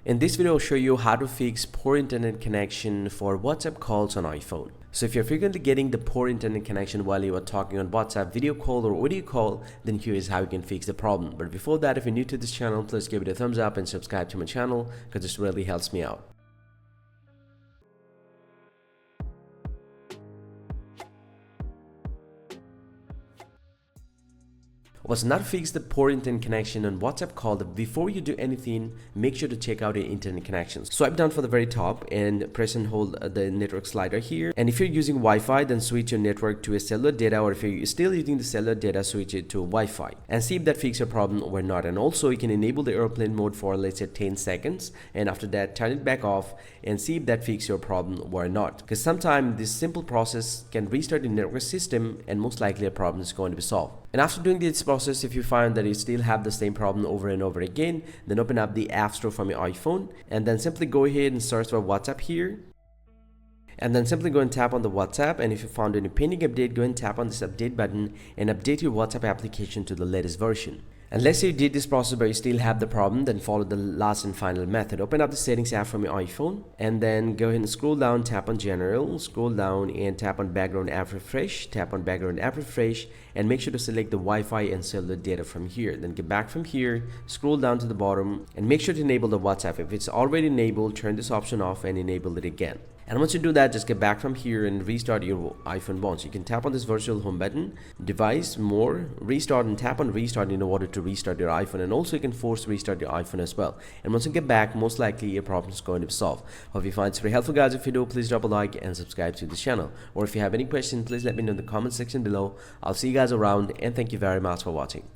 In this video, I'll show you how to fix poor internet connection for WhatsApp calls on iPhone. So if you're frequently getting the poor internet connection while you are talking on WhatsApp video call or audio call, then here is how you can fix the problem. But before that, if you're new to this channel, please give it a thumbs up and subscribe to my channel because this really helps me out. Was not fix the poor internet connection on WhatsApp call. Before you do anything, make sure to check out your internet connections. Swipe down for the very top and press and hold the network slider here. And if you're using Wi-Fi, then switch your network to a cellular data, or if you're still using the cellular data, switch it to Wi-Fi and see if that fixes your problem or not. And also you can enable the airplane mode for, let's say, 10 seconds, and after that turn it back off and see if that fixes your problem or not, because sometimes this simple process can restart the network system and most likely a problem is going to be solved. And after doing this process, if you find that you still have the same problem over and over again, then open up the App Store from your iPhone and then simply go ahead and search for WhatsApp here. And then simply go and tap on the WhatsApp, and if you found any pending update, go and tap on this update button and update your WhatsApp application to the latest version. And let's say you did this process but you still have the problem, then follow the last and final method. Open up the settings app from your iPhone and then go ahead and scroll down, tap on general, scroll down and tap on background app refresh, tap on background app refresh, and make sure to select the Wi-Fi and cellular data from here. Then get back from here, scroll down to the bottom and make sure to enable the WhatsApp. If it's already enabled, turn this option off and enable it again. And once you do that, just get back from here and restart your iPhone once. You can tap on this virtual home button, device, more, restart, and tap on restart in order to restart your iPhone. And also you can force restart your iPhone as well. And once you get back, most likely your problem is going to be solved. Hope you find this very helpful, guys. If you do, please drop a like and subscribe to this channel. Or if you have any questions, please let me know in the comment section below. I'll see you guys around, and thank you very much for watching.